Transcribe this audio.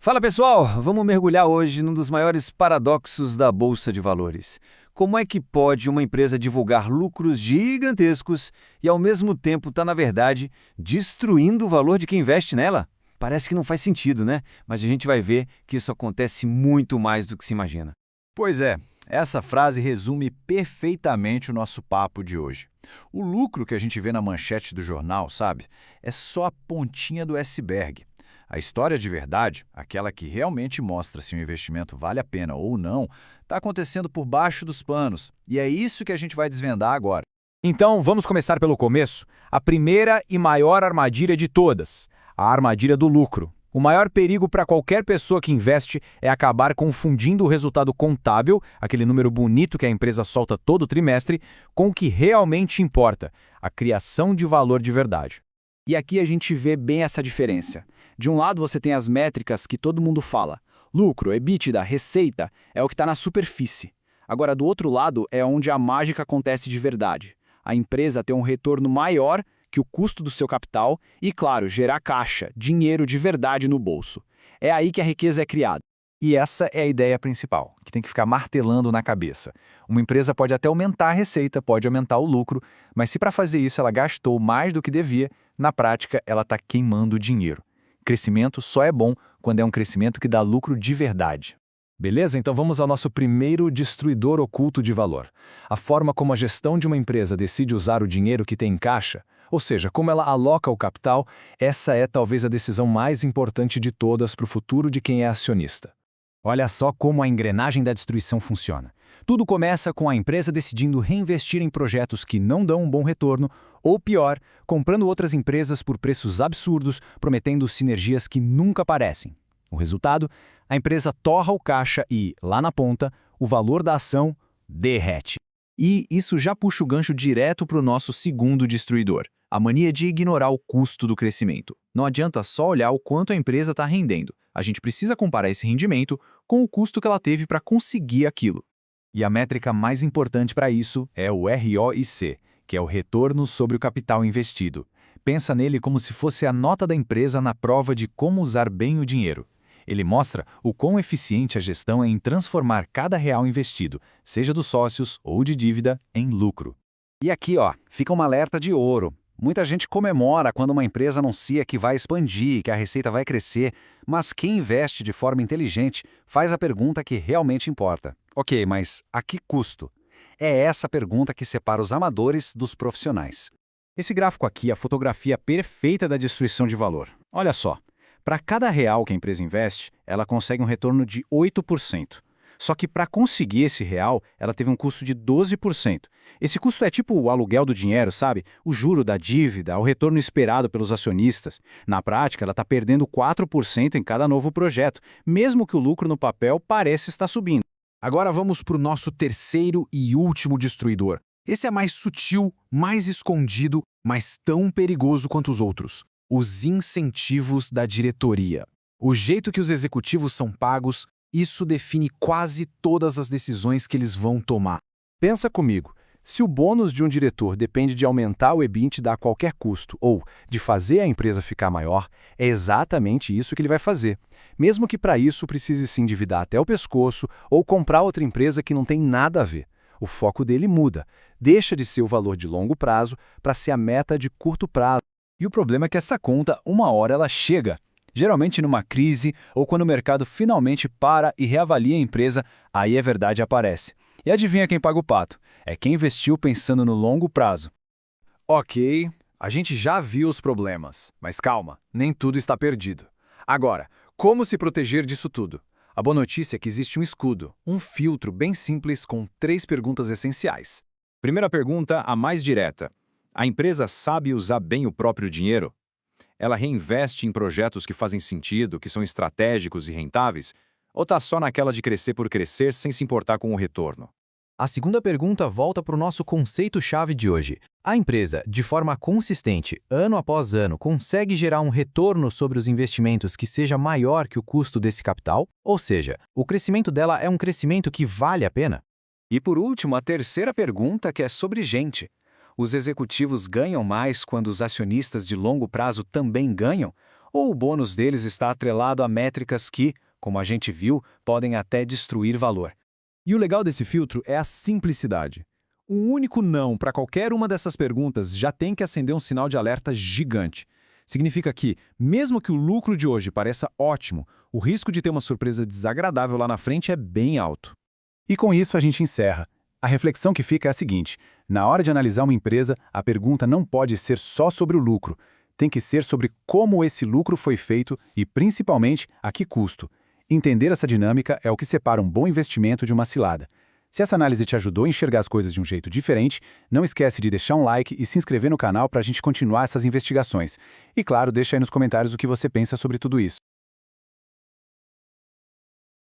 Fala pessoal, vamos mergulhar hoje num dos maiores paradoxos da Bolsa de Valores. Como é que pode uma empresa divulgar lucros gigantescos e ao mesmo tempo estar, na verdade, destruindo o valor de quem investe nela? Parece que não faz sentido, né? Mas a gente vai ver que isso acontece muito mais do que se imagina. Pois é, essa frase resume perfeitamente o nosso papo de hoje. O lucro que a gente vê na manchete do jornal, sabe, é só a pontinha do iceberg. A história de verdade, aquela que realmente mostra se um investimento vale a pena ou não, está acontecendo por baixo dos panos. E é isso que a gente vai desvendar agora. Então, vamos começar pelo começo. A primeira e maior armadilha de todas, a armadilha do lucro. O maior perigo para qualquer pessoa que investe é acabar confundindo o resultado contábil, aquele número bonito que a empresa solta todo trimestre, com o que realmente importa, a criação de valor de verdade. E aqui a gente vê bem essa diferença. De um lado você tem as métricas que todo mundo fala. Lucro, EBITDA, receita, é o que está na superfície. Agora, do outro lado é onde a mágica acontece de verdade. A empresa tem um retorno maior que o custo do seu capital e, claro, gerar caixa, dinheiro de verdade no bolso. É aí que a riqueza é criada. E essa é a ideia principal, que tem que ficar martelando na cabeça. Uma empresa pode até aumentar a receita, pode aumentar o lucro, mas se para fazer isso ela gastou mais do que devia, na prática ela está queimando dinheiro. Crescimento só é bom quando é um crescimento que dá lucro de verdade. Beleza? Então vamos ao nosso primeiro destruidor oculto de valor. A forma como a gestão de uma empresa decide usar o dinheiro que tem em caixa, ou seja, como ela aloca o capital, essa é talvez a decisão mais importante de todas para o futuro de quem é acionista. Olha só como a engrenagem da destruição funciona. Tudo começa com a empresa decidindo reinvestir em projetos que não dão um bom retorno, ou pior, comprando outras empresas por preços absurdos, prometendo sinergias que nunca aparecem. O resultado? A empresa torra o caixa e, lá na ponta, o valor da ação derrete. E isso já puxa o gancho direto para o nosso segundo destruidor, a mania de ignorar o custo do crescimento. Não adianta só olhar o quanto a empresa está rendendo. A gente precisa comparar esse rendimento com o custo que ela teve para conseguir aquilo. E a métrica mais importante para isso é o ROIC, que é o retorno sobre o capital investido. Pensa nele como se fosse a nota da empresa na prova de como usar bem o dinheiro. Ele mostra o quão eficiente a gestão é em transformar cada real investido, seja dos sócios ou de dívida, em lucro. E aqui, fica um alerta de ouro. Muita gente comemora quando uma empresa anuncia que vai expandir, que a receita vai crescer, mas quem investe de forma inteligente faz a pergunta que realmente importa. Ok, mas a que custo? É essa pergunta que separa os amadores dos profissionais. Esse gráfico aqui é a fotografia perfeita da destruição de valor. Olha só, para cada real que a empresa investe, ela consegue um retorno de 8%. Só que para conseguir esse real, ela teve um custo de 12%. Esse custo é tipo o aluguel do dinheiro, sabe? O juro da dívida, o retorno esperado pelos acionistas. Na prática, ela está perdendo 4% em cada novo projeto, mesmo que o lucro no papel pareça estar subindo. Agora vamos para o nosso terceiro e último destruidor. Esse é mais sutil, mais escondido, mas tão perigoso quanto os outros. Os incentivos da diretoria. O jeito que os executivos são pagos, isso define quase todas as decisões que eles vão tomar. Pensa comigo, se o bônus de um diretor depende de aumentar o EBITDA a qualquer custo ou de fazer a empresa ficar maior, é exatamente isso que ele vai fazer. Mesmo que para isso precise se endividar até o pescoço ou comprar outra empresa que não tem nada a ver. O foco dele muda, deixa de ser o valor de longo prazo para ser a meta de curto prazo. E o problema é que essa conta, uma hora ela chega. Geralmente numa crise ou quando o mercado finalmente para e reavalia a empresa, aí a verdade aparece. E adivinha quem paga o pato? É quem investiu pensando no longo prazo. Ok, a gente já viu os problemas, mas calma, nem tudo está perdido. Agora, como se proteger disso tudo? A boa notícia é que existe um escudo, um filtro bem simples com 3 perguntas essenciais. Primeira pergunta, a mais direta. A empresa sabe usar bem o próprio dinheiro? Ela reinveste em projetos que fazem sentido, que são estratégicos e rentáveis? Ou está só naquela de crescer por crescer sem se importar com o retorno? A segunda pergunta volta para o nosso conceito-chave de hoje. A empresa, de forma consistente, ano após ano, consegue gerar um retorno sobre os investimentos que seja maior que o custo desse capital? Ou seja, o crescimento dela é um crescimento que vale a pena? E por último, a terceira pergunta, que é sobre gente. Os executivos ganham mais quando os acionistas de longo prazo também ganham? ou o bônus deles está atrelado a métricas que, como a gente viu, podem até destruir valor. E o legal desse filtro é a simplicidade. Um único não para qualquer uma dessas perguntas já tem que acender um sinal de alerta gigante. Significa que, mesmo que o lucro de hoje pareça ótimo, o risco de ter uma surpresa desagradável lá na frente é bem alto. E com isso a gente encerra. A reflexão que fica é a seguinte: na hora de analisar uma empresa, a pergunta não pode ser só sobre o lucro. Tem que ser sobre como esse lucro foi feito e, principalmente, a que custo. Entender essa dinâmica é o que separa um bom investimento de uma cilada. Se essa análise te ajudou a enxergar as coisas de um jeito diferente, não esquece de deixar um like e se inscrever no canal para a gente continuar essas investigações. E claro, deixa aí nos comentários o que você pensa sobre tudo isso.